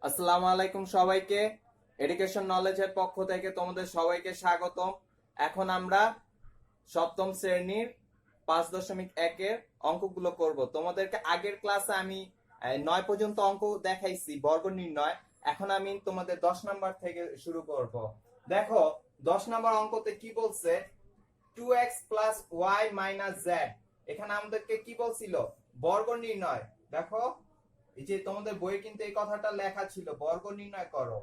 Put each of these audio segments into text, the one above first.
আসসালামু আলাইকুম সবাইকে। এডুকেশন নলেজের পক্ষ থেকে তোমাদের সবাইকে স্বাগতম। এখন আমরা সপ্তম শ্রেণীর 5.1-এর অঙ্কগুলো করব। তোমাদেরকে আগের ক্লাসে আমি 9 পর্যন্ত অঙ্ক দেখাইছি বর্গ নির্ণয়। এখন আমি তোমাদের 10 নাম্বার থেকে শুরু করব। দেখো 10 নাম্বার অঙ্কতে কি বলছে, 2x plus Y minus Z. এখানে আমাদেরকে কি বলছিল, বর্গ নির্ণয়। দেখো এই যে তোমাদের বইয়ে কিন্তু এই কথাটা লেখা ছিল, বর্গ নির্ণয় করো।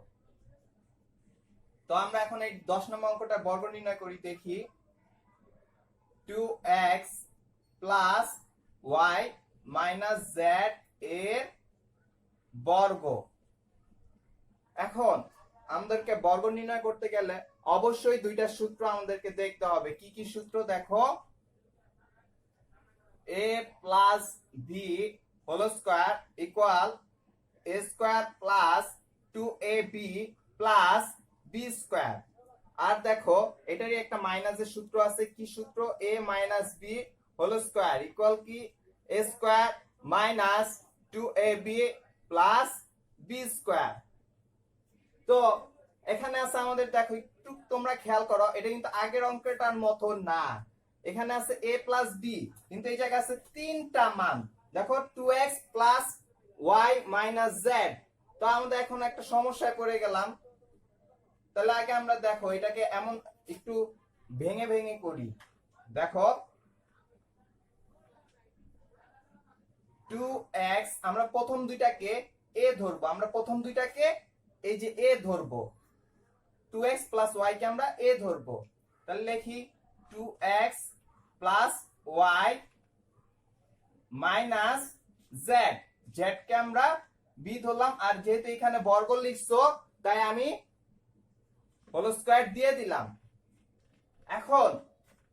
তো আমরা এখন এই 10 নম্বর অঙ্কটা বর্গ নির্ণয় করি, দেখি। 2x plus Y minus Z এর বর্গ। এখন আমাদেরকে বর্গ নির্ণয় করতে গেলে অবশ্যই দুইটা সূত্র আমাদেরকে দেখতে হবে। কি কি সূত্র দেখো, a plus B whole square equal a square plus 2ab plus b square. আর দেখো এটারই একটা মাইনাসের সূত্র আছে। কি সূত্র, a minus b whole square equal কি a square minus 2ab plus b square. তো এখানে আছে আমাদের, দেখো একটু তোমরা খেয়াল করো, এটা কিন্তু আগের অঙ্কটার মতো না। এখানে আছে a প্লাস বি, কিন্তু এই জায়গায় আছে তিনটা মান। দেখো 2x plus y minus z। তো আমাদের এখন একটা সমস্যায় পড়ে গেলাম। তাহলে আগে আমরা দেখো এটাকে এমন একটু ভেঙে ভেঙে করি। দেখো 2x, আমরা প্রথম দুইটাকে a ধরবো, আমরা প্রথম দুইটাকে এই যে a ধরবো। 2x প্লাস y কে আমরা a ধরবো। তাহলে লিখি 2x plus y minus z। z কে আমরা b ধরলাম, আর যেহেতু এখানে বর্গ লিখছো তাই আমি হোল স্কয়ার দিয়ে দিলাম। এখন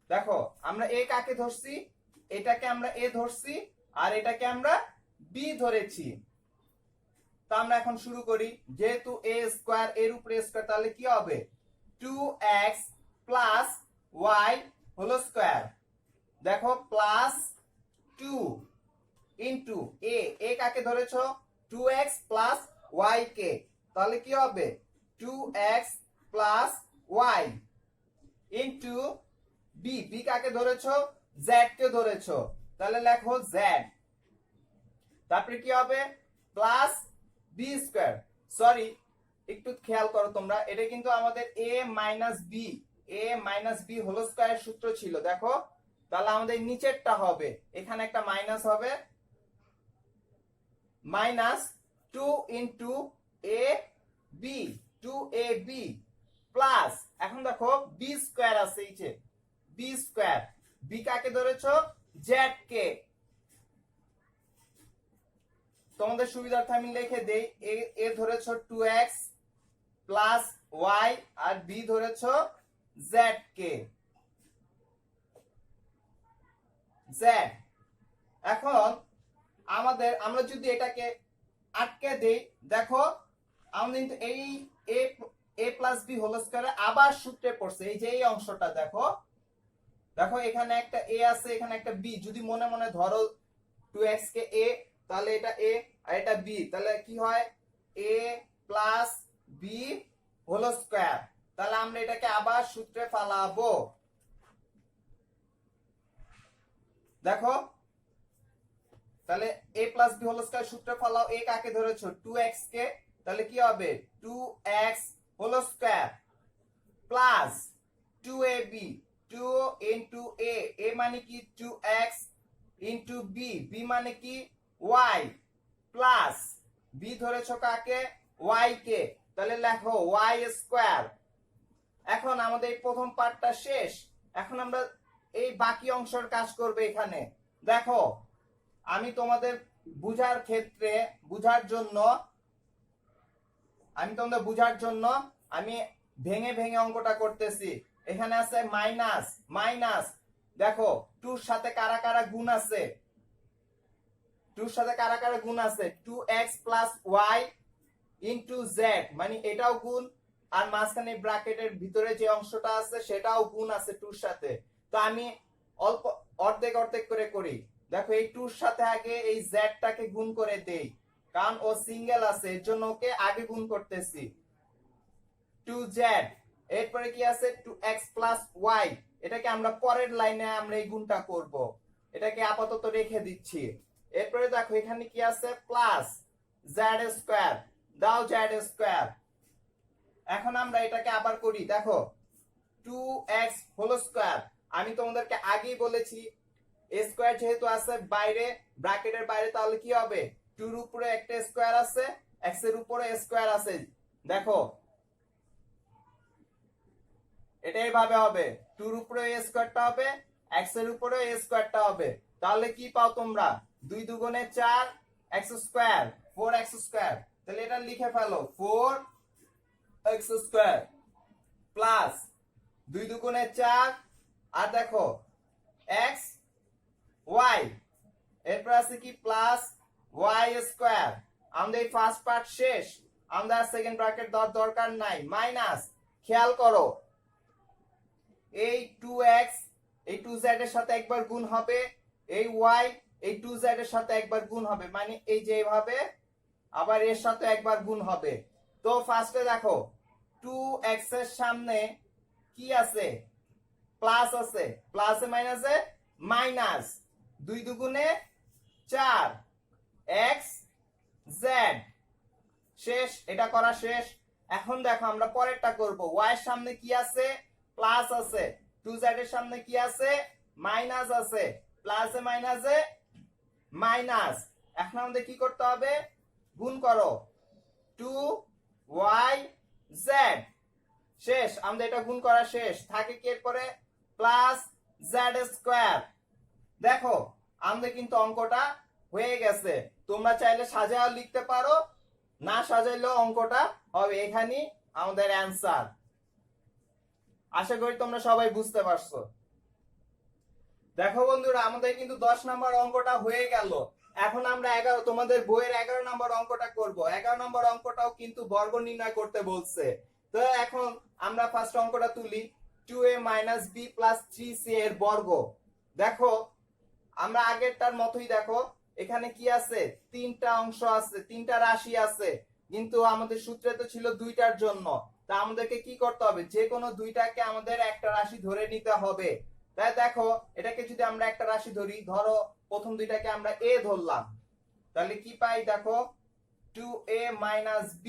দেখো আমরা a কাকে ধরছি, এটাকে আমরা a ধরছি, আর এটাকে আমরা b ধরেছি। তো আমরা এখন শুরু করি। যেহেতু a স্কয়ার এর উপরে স্কয়ার, তাহলে কি হবে 2x plus y whole square. দেখো প্লাস 2 ইনটু a কাকে ধরেছো 2x প্লাস y কে, তাহলে কি হবে 2x plus y into b কাকে ধরেছো z কে ধরেছো, তাহলে লেখো z। তারপরে কি হবে প্লাস b স্কয়ার। সরি, একটু খেয়াল করো তোমরা, এটা কিন্তু আমাদের a minus b whole square সূত্র ছিল। দেখো তাহলে আমাদের নিচেরটা হবে, এখানে একটা মাইনাস হবে, minus 2 into a b 2ab plus, এখন দেখো b স্কয়ার আছে, এই যে b স্কয়ার। b কাকে ধরেছো z কে। তোমাদের সুবিধার্থে আমি লিখে দেই, a ধরেছো 2x প্লাস y আর b ধরেছো z কে, z। এখন আমরা যদি এটাকে আটকে দেই, দেখো আমাদের কিন্তু এই a প্লাস বি হোল স্কয়ারে আবার সূত্রে পড়ছে। এই যে এই অংশটা দেখো, দেখো এখানে একটা a আছে, এখানে একটা b। যদি মনে মনে ধরো 2x কে a, তাহলে এটা a আর এটা b, তাহলে কি হয় a plus b whole square. তাহলে আমরা এটাকে আবার সূত্রে ফালাবো। দেখো তাহলে a plus B whole square সূত্রে ফালাও। a কাকে ধরেছো 2x কে, তাহলে কি হবে 2x whole square plus 2ab 2 into a মানে কি 2x ইনটু b মানে কি y প্লাস b ধরেছো কাকে y কে, তাহলে লেখো y স্কয়ার। এখন আমাদের এই প্রথম পার্টটা শেষ। এখন আমরা এই বাকি অংশের কাজ করবে। এখানে দেখো আমি তোমাদের বুঝার ক্ষেত্রে বুঝার জন্য আমি ভেঙে ভেঙে অঙ্কটা করতেছি। এখানে আছে মাইনাস মাইনাস, দেখো 2 এর সাথে কারা কারা গুণ আছে, 2 এর সাথে কারা কারা গুণ আছে 2x plus y into z, মানে এটাও গুণ, আর মাঝখানে ব্র্যাকেটের ভিতরে যে অংশটা আছে সেটাও গুণ আছে 2 এর সাথে। তো আমি অল্প অর্ধেক অর্ধেক করে করি। দেখো এই 2 এর সাথে আগে এই z টাকে গুণ করে দেই, কারণ ও সিঙ্গেল আছে, এর জন্য ওকে আগে গুণ করতেছি। 2z, এরপরে কি আছে 2x প্লাস y, এটাকে আমরা পরের লাইনে আমরা এই গুণটা করব, এটাকে আপাতত রেখে দিচ্ছি। এরপরে দেখো এখানে কি আছে প্লাস z স্কয়ার, দাও z স্কয়ার। এখন আমরা এটাকে আবার করি, দেখো 2x হোল স্কয়ার, আমি তোমাদেরকে আগেই বলেছি a স্কয়ার যেহেতু আছে বাইরে ব্র্যাকেটের বাইরে, তাহলে কি হবে 2 এর উপরে একটা স্কয়ার আছে, x এর উপরে স্কয়ার আছে। দেখো এটা এইভাবে হবে, 2 এর উপরে a স্কয়ারটা হবে, x এর উপরে a স্কয়ারটা হবে। তাহলে কি পাও তোমরা 2 দুগুণে 4 x স্কয়ার, 4x স্কয়ার। তাহলে এটা লিখে ফেলো 4x স্কয়ার প্লাস 2 দুগুণে 4, আর দেখো x y, এরপর আছে কি প্লাস y স্কয়ার। আমাদের এই ফার্স্ট পার্ট শেষ, আমাদের সেকেন্ড ব্র্যাকেট দরকার নাই। মাইনাস, খেয়াল করো এই 2x এই 2z এর সাথে একবার গুণ হবে, এই y এই 2z এর সাথে একবার গুণ হবে, মানে এই যে এইভাবে আবার এর সাথে একবার গুণ হবে। তো ফার্স্টে দেখো 2x এর সামনে কি আছে প্লাস আছে, প্লাসে মাইনাসে মাইনাস, 2 দুগুণে 4 x z, শেষ, এটা করা শেষ। এখন দেখো আমরা পরেরটা করব, y এর সামনে কি আছে প্লাস আছে, 2z এর সামনে কি আছে মাইনাস আছে, প্লাসে মাইনাসে মাইনাস। এখন আমাদের কি করতে হবে গুণ করো 2yz, শেষ, আমাদের এটা গুণ করা শেষ। থাকে কি এরপরে প্লাস z স্কয়ার। দেখো আমাদের কিন্তু অঙ্কটা হয়ে গেছে, তোমরা চাইলে সাজাও লিখতে পারো, না সাজাইলেও অঙ্কটা হবে। এখানে আমাদের অ্যান্সার। আশা করি তোমরা সবাই বুঝতে পারছো। দেখো বন্ধুরা আমাদের কিন্তু 10 নম্বর অঙ্কটা হয়ে গেল। এখন আমরা 11 তোমাদের বইয়ের 11 নম্বর অঙ্কটা করব। 11 নম্বর অঙ্কটাও কিন্তু বর্গ নির্ণয় করতে বলছে। তো এখন আমরা ফার্স্ট অঙ্কটা তুলি, 2a b 3c এর বর্গ। দেখো আমরা আগেরটার মতোই, দেখো এখানে কি আছে তিনটা অংশ আছে, তিনটা রাশি আছে, কিন্তু আমাদের সূত্রে তো ছিল দুইটার জন্য। তা আমাদেরকে কি করতে হবে, যে কোনো দুইটাকে আমাদের একটা রাশি ধরে নিতে হবে। তাই দেখো এটাকে যদি আমরা একটা রাশি ধরি, ধরো প্রথম দুইটাকে আমরা a ধরলাম, তাহলে কি পাই দেখো 2a b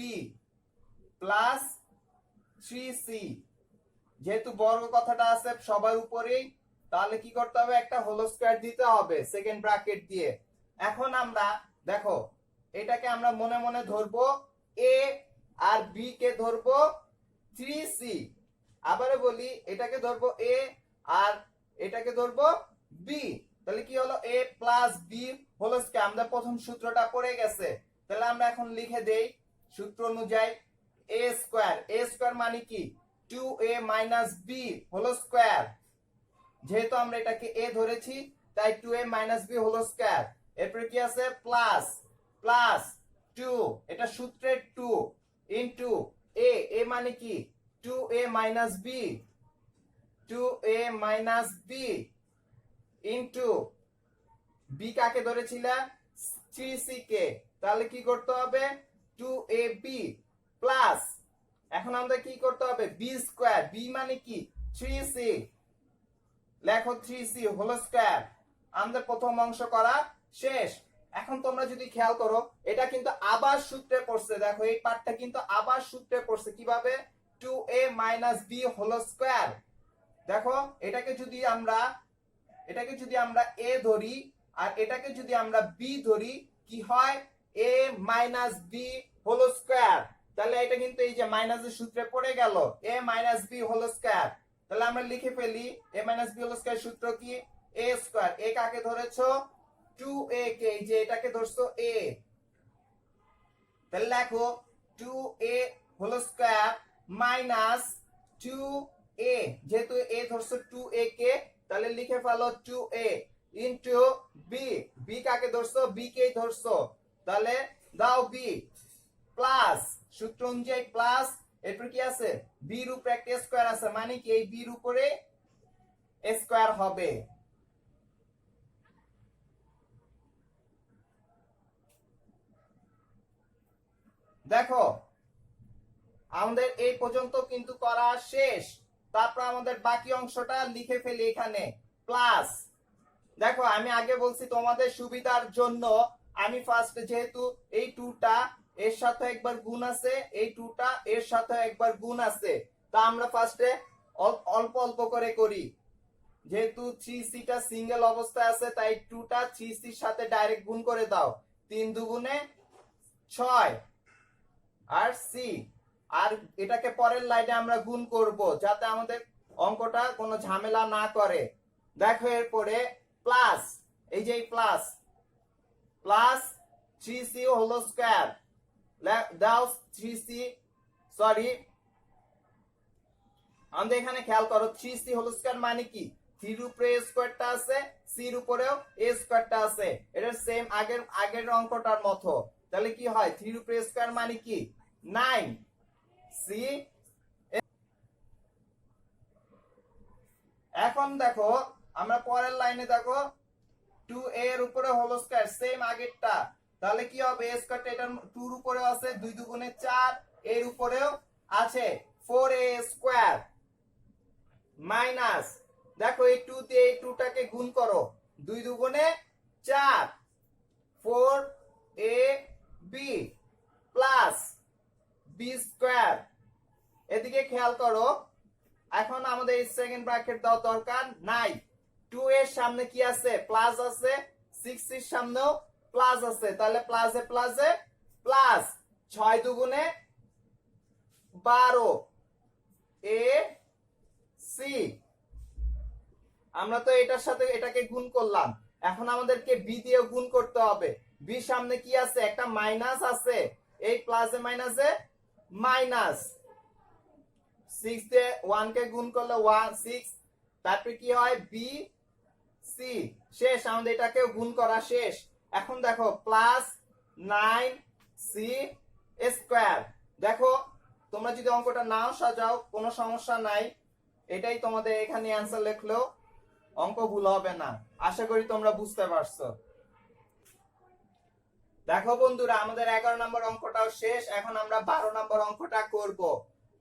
প্লাস 3c, যেহেতু বর্গ কথাটা আছে সবার উপরেই, তাহলে কি করতে হবে একটা হোল স্কয়ার দিতে হবে সেকেন্ড ব্র্যাকেট দিয়ে। এখন আমরা দেখো এটাকে আমরা মনে মনে ধরবো a আর b কে ধরবো 3c, আবারও বলি এটাকে ধরবো a আর এটাকে ধরবো b, তাহলে কি হলো a plus b whole square. আমাদের প্রথম সূত্রটা পড়ে গেছে, তাহলে আমরা এখন লিখে দেই সূত্র অনুযায়ী a স্কয়ার মানে কি 2a b হোল স্কয়ার। যেহেতু আমরা এটাকে a ধরেছি তাই 2a b হোল স্কয়ার। এরপরে কি আছে প্লাস প্লাস 2, এটা সূত্রের 2 ইনটু a মানে কি 2a b 2a b into b কাকে ধরেছিলা 3c কে, তাহলে কি করতে হবে 2ab প্লাস, এখন আমাদের কি করতে হবে b স্কয়ার, b মানে কি 3c, লেখো 3c হোল স্কয়ার। আমাদের প্রথম অংশ করা শেষ। এখন তোমরা যদি খেয়াল করো এটা কিন্তু আবার সূত্রে পড়ছে, দেখো এই পার্টটা কিন্তু আবার সূত্রে পড়ছে কিভাবে 2a b হোল স্কয়ার। দেখো এটাকে যদি আমরা a ধরি আর এটাকে যদি আমরা b ধরি কি হয় a b হোল স্কয়ার, তাহলে এটা কিন্তু এই যে মাইনাসের সূত্রে পড়ে গেল a b হোল স্কয়ার। তাহলে আমরা লিখে ফেলি a b হোল স্কয়ার সূত্র কি a স্কয়ার, a কাকে ধরেছো 2a কে, এই যে এটাকে ধরছো a, তাহলে লেখো 2a whole square minus 2a, যেহেতু a ধরছো 2a কে তাহলে লিখে ফেলো 2a ইনটু b কাকে ধরছো b কেই ধরছো, তাহলে দাও b প্লাস সূত্র অনুযায়ী প্লাস, এরপর কি আছে b এর উপরে একটা স্কয়ার আছে, মানে কি এই b এর উপরে স্কয়ার হবে। দেখো আমাদের এই পর্যন্ত কিন্তু করা শেষ। তারপর আমাদের বাকি অংশটা লিখে ফেলি এখানে প্লাস। দেখো আমি আগে বলছি তোমাদের সুবিধার জন্য আমি ফার্স্ট যেহেতু এই টুটা এর সাথে একবার গুণ আছে, এই টুটা এর সাথে একবার গুণ আছে, তা আমরা ফার্স্টে অল্প অল্প করে করি। যেহেতু 3c টা সিঙ্গেল অবস্থায় আছে তাই টুটা 3c এর সাথে ডাইরেক্ট গুণ করে দাও। 3 দুগুণে 6 আর সি, আর এটাকে পরের লাইনে আমরা গুণ করব যাতে আমাদের অঙ্কটা কোনো ঝামেলা না করে। দেখো এরপরে প্লাস, এই যে plus plus 3c whole square দাও 3c, সরি আমাদের এখানে খেয়াল করো 3c হোল স্কয়ার মানে কি 3 এর উপরে a স্কয়ারটা আছে, c এর উপরেও a স্কয়ারটা আছে, এটা সেম আগের অঙ্কটার মতো। তাহলে কি হয় 3 এর উপরে a স্কয়ার মানে কি 9 c। এখন দেখো আমরা পরের লাইনে দেখো 2a এর উপরে হোল স্কয়ার সেম আগেরটা, তাহলে কি হবে a স্কয়ারটা এটার 2 এর উপরেও আছে, 2 দুগুণে 4, এর উপরেও আছে 4a স্কয়ার মাইনাস, দেখো এই 2 দিয়ে এই 2টাকে গুণ করো, 2 দুগুণে 4 4ab প্লাস b স্কয়ার। এদিকে খেয়াল করো এখন আমাদের এই সেকেন্ড ব্র্যাকেট দাও দরকার নাই, 2 এর সামনে কি আছে প্লাস আছে, 6 এর সামনেও প্লাস আছে, তাহলে প্লাসে প্লাসে প্লাস 6 দুগুণে 12 এ সি। আমরা তো এটার সাথে এটাকে গুণ করলাম, এখন আমাদেরকে বি দিয়ে গুণ করতে হবে। বি সামনে কি আছে একটা মাইনাস আছে, এই প্লাসে মাইনাসে মাইনাস 6 দিয়ে 1 কে গুণ করলে 1 6, তারপর কি হয় বি সি, শেষ আমাদের এটাকে গুণ করা শেষ। এখন দেখো প্লাস 9c স্কয়ার। দেখো তোমরা যদি অঙ্কটা নাও সাজাও কোনো সমস্যা নাই, এটাই তোমাদের এখানে অ্যানসার লিখলেও অঙ্ক ভুল হবে না। আশা করি তোমরা বুঝতে পারছো। দেখো বন্ধুরা আমাদের 11 নম্বর অঙ্কটাও শেষ, এখন আমরা 12 নম্বর অঙ্কটা করব।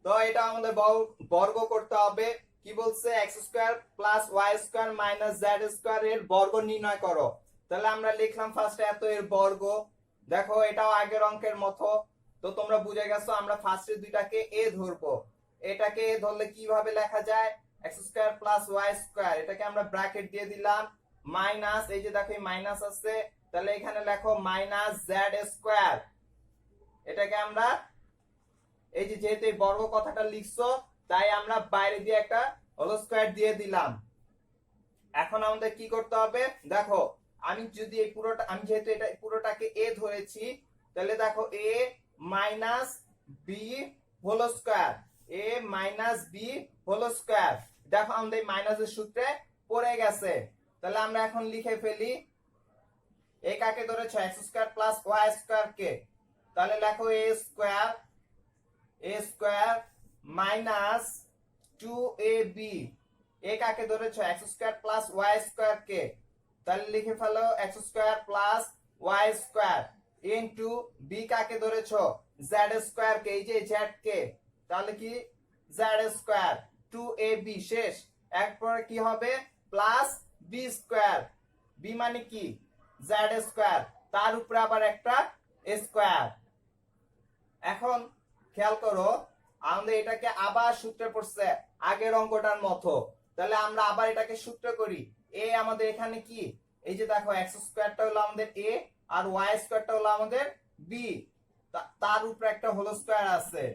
তো এটা আমাদের বর্গ করতে হবে। কি বলছে x square plus y square minus z square এর বর্গ নির্ণয় করো। তাহলে আমরা লিখলাম ফার্স্টে এত এর বর্গ। দেখো এটাও আগের অঙ্কের মতো, তো তোমরা বুঝে গেছো আমরা ফার্স্টে দুইটাকে a ধরবো। এটাকে a ধরলে কিভাবে লেখা যায় x square plus y square, এটাকে আমরা ব্র্যাকেট দিয়ে দিলাম মাইনাস, এই যে দেখো এই মাইনাস আছে, তাহলে এখানে লেখো মাইনাস z স্কয়ার। এটাকে আমরা এই যে যেহেতু এই বর্গ কথাটা লিখছো তাই আমরা বাইরে দিয়ে একটা হোল স্কয়ার দিয়ে দিলাম। এখন আমাদের কি করতে হবে দেখো আমি যদি এই পুরোটা আমি যেহেতু এটা পুরোটাকে a ধরেছি, তাহলে দেখো a minus b whole square, a minus b whole square. দেখো আমাদের এই মাইনাসের সূত্রে পড়ে গেছে, তাহলে আমরা এখন লিখে ফেলি a কাকে ধরেছো x square plus y square কে, তাহলে লেখো a square minus 2ab, a কাকে ধরেছো x square plus y square কে, তাহলে লিখে ফেলো x square plus y square into b কাকে ধরেছো z স্কয়ার কে, এই যে z কে, তাহলে কি z স্কয়ার 2ab শেষ। এরপর কি হবে প্লাস b স্কয়ার, b মানে কি z স্কয়ার, তার উপরে আবার একটা স্কয়ার। এখন খেয়াল করো আমাদের এটাকে আবার সূত্রে পড়ছে আগের অঙ্কটার মতো, তাহলে আমরা আবার এটাকে সূত্র করি। a আমাদের এখানে কি এই যে দেখো x স্কয়ারটা হলো আমাদের a আর y স্কয়ারটা হলো আমাদের b, তার উপরে একটা হোল স্কয়ার আছে,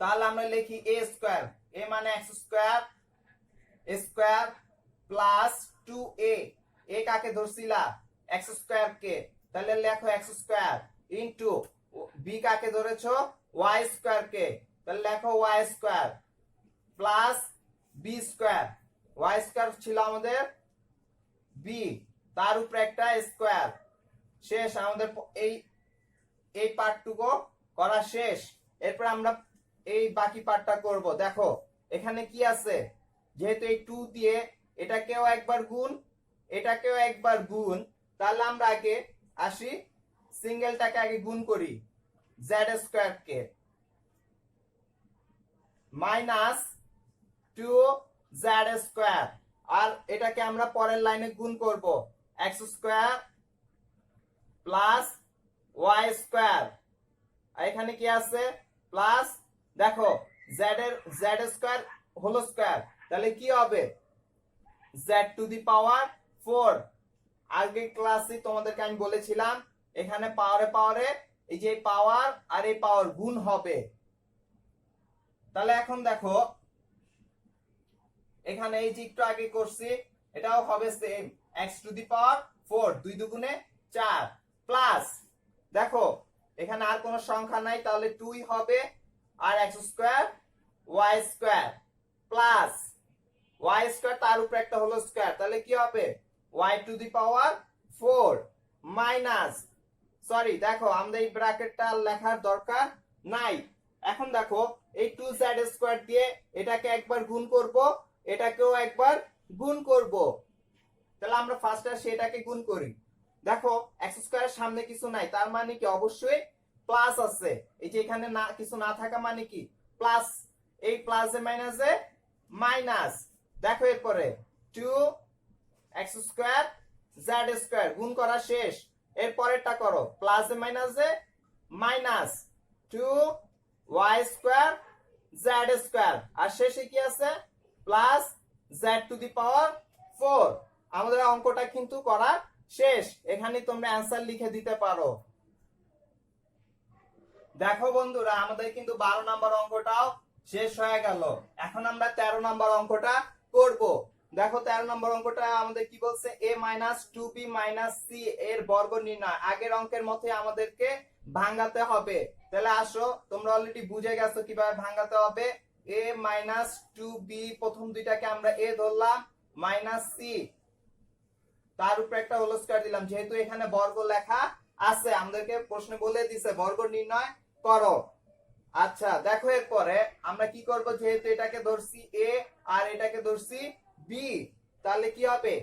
তাহলে আমরা লিখি a স্কয়ার, a মানে x square square plus 2a, a কাকে ধরছিলা x স্কয়ার কে, তাহলে লেখো x স্কয়ার ইনটু b কাকে ধরেছো y স্কয়ার কে, তাহলে লেখো y square plus b square, y square ছিল আমাদের b, তার উপরে একটা স্কয়ার। শেষ আমাদের এই পার্টটুকু করা শেষ। এরপর আমরা এই বাকি পার্টটা করব। দেখো এখানে কি আছে, যেহেতু এই 2 দিয়ে এটাকেও একবার গুণ এটাকেও একবার গুণ, তাহলে আমরা আগে আসি সিঙ্গেলটাকে আগে গুণ করি, জেড স্কোয়ার কে মাইনাস 2z স্কোয়ার, আর এটাকে আমরা পরের লাইনে গুণ করব, X square plus Y square, এখানে কি আছে প্লাস, দেখো জেড স্কোয়ার হোল স্কোয়ার, তাহলে কি হবে জেড টু দি পাওয়ার 4। আগে ক্লাসে তোমাদেরকে আমি বলেছিলাম এখানে পাওয়ারে পাওয়ারে এই যে পাওয়ার আর এই পাওয়ার গুণ হবে। তাহলে এখন দেখো এখানে এই যে একটু আগে করছি এটাও হবে same, x two the power 4, 2 দুগুণে 4 প্লাস, দেখো এখানে আর কোনো সংখ্যা নাই তাহলে 2 হবে, আর x square y square plus y square তার উপরে একটা হোল স্কয়ার, তাহলে কি হবে y two the power 4 minus, sorry দেখো আমাদের এই ব্র্যাকেটটা লেখার দরকার নাই। এখন দেখো এই 2z স্কয়ার দিয়ে এটাকে একবার গুণ করব, এটাকেও একবার গুণ করব, তাহলে আমরা ফার্স্টে সেটাকে গুণ করি। দেখো x স্কয়ারের সামনে কিছু নাই, তার মানে কি অবশ্যই প্লাস আছে, এই যে এখানে না কিছু না থাকা মানে কি প্লাস, এই প্লাসে মাইনাসে মাইনাস, দেখো এরপরে 2x স্কয়ার z স্কয়ার গুণ করা শেষ, এর পরেরটা করো প্লাসে মাইনাসে minus 2y square z square, আর শেষে কি আছে plus z to the power 4। আমাদের অঙ্কটা কিন্তু করা শেষ, এখানে তোমরা অ্যানসার লিখে দিতে পারো। দেখো বন্ধুরা আমাদের কিন্তু 12 নম্বর অঙ্কটাও শেষ হয়ে গেল, এখন আমরা 13 নম্বর অঙ্কটা করব। দেখো 13 নম্বর অঙ্কটা আমাদের কি বলছে, a - 2b - c এর বর্গ নির্ণয়। আগের অঙ্কের মতই আমাদেরকে ভাঙাতে হবে, তাহলে আসো তোমরা অলরেডি বুঝে গেছো কিভাবে ভাঙাতে হবে। a - 2b প্রথম দুইটাকে আমরা a ধরলাম মাইনাস c, তার উপরে একটা হোল স্কয়ার দিলাম, যেহেতু এখানে বর্গ লেখা আছে আমাদেরকে প্রশ্নে বলে দিছে বর্গ নির্ণয় করো। আচ্ছা দেখো এরপরে আমরা কি করব, যেহেতু এটাকে ধরছি a আর এটাকে ধরছি b, তাহলে কি হবে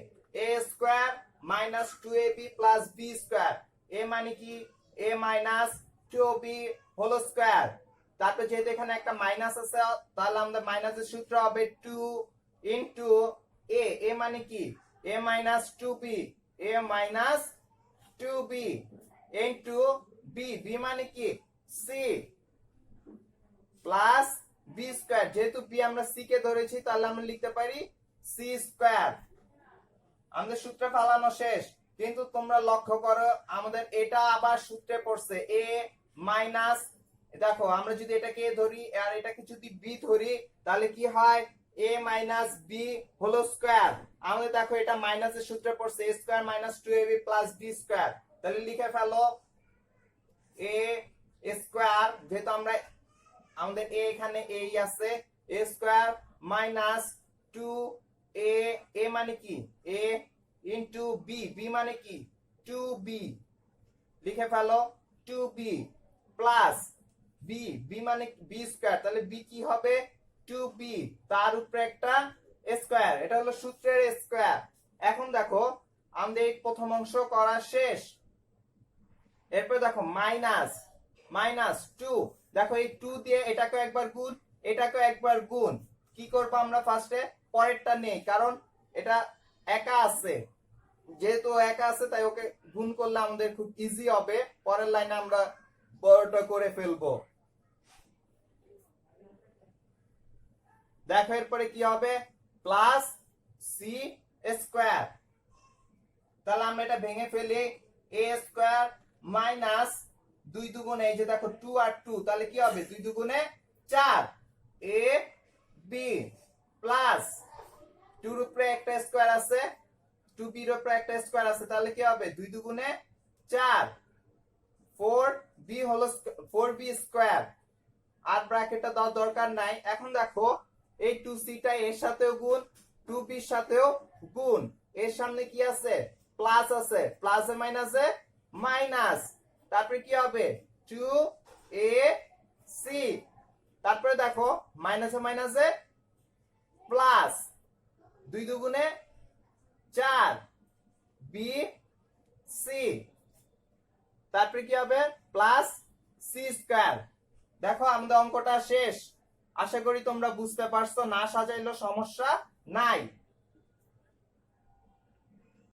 a square minus 2ab plus b square, a মানে কি a minus 2b whole square, তারপর যেহেতু এখানে একটা মাইনাস আছে তাহলে আমাদের মাইনাসের সূত্র হবে 2 ইনটু a, a মানে কি a minus 2b, a minus 2b into b, b মানে কি c প্লাস b স্কয়ার, যেহেতু b আমরা c কে ধরেছি তাহলে আমরা লিখতে পারি c স্কয়ার। আমাদের সূত্র ফেলানো শেষ, কিন্তু তোমরা লক্ষ্য করো আমাদের এটা আবার সূত্রে পড়ছে a মাইনাস, দেখো আমরা যদি এটাকে a ধরি আর এটাকে যদি b ধরি তাহলে কি হয় a minus b whole square, আমাদের দেখো এটা মাইনাসের সূত্রে পড়ছে a square minus 2ab plus b square, তাহলে লিখে ফেলো a স্কয়ার, যেহেতু আমরা আমাদের a এখানে a আছে, a square minus 2a, a মানে কি a ইনটু b, b মানে কি 2b, লিখে ফেলো 2b প্লাস b, b মানে b স্কয়ার, তাহলে b কি হবে 2b তার উপরে একটা স্কয়ার, এটা হলো সূত্রের স্কয়ার। এখন দেখো আমাদের এই প্রথম অংশ করা শেষ, এরপর দেখো মাইনাস 2, দেখো এই 2 দিয়ে এটাকে একবার গুণ এটাকে একবার গুণ, কি করব আমরা ফার্স্টে পরেরটা নেই, কারণ এটা একা আছে, যেহেতু একা আছে তাই ওকে গুণ করলে আমাদের খুব ইজি হবে, পরের লাইনে আমরা বড়টা করে ফেলবো। দেখো এরপরে কি হবে প্লাস সি স্কয়ার, তাহলে আমরা এটা ভেঙে ফেলি a স্কয়ার মাইনাস 2 দুগুণে এই যে দেখো 2 আর 2, তাহলে কি হবে 2 দুগুণে 4 a b প্লাস 2 এর উপরে একটা স্কয়ার আছে 2b এর উপরে একটা স্কয়ার আছে, তাহলে কি হবে 2 দুগুণে 4 4b হলো 4b স্কয়ার, আর ব্র্যাকেটটা দাও দরকার নাই। এখন দেখো এই 2c টা এর সাথেও গুণ 2b এর সাথেও গুণ, এর সামনে কি আছে প্লাস আছে, প্লাসে মাইনাসে মাইনাস, তারপরে কি হবে 2ac, তারপরে দেখো মাইনাসে মাইনাসে প্লাস 2 দুগুণে 4 bc, তারপরে কি হবে প্লাস সি স্কয়ার। দেখো আমাদের অঙ্কটা শেষ। আশা করি তোমরা বুঝতে পারছো, না সাজাইলেও সমস্যা নাই।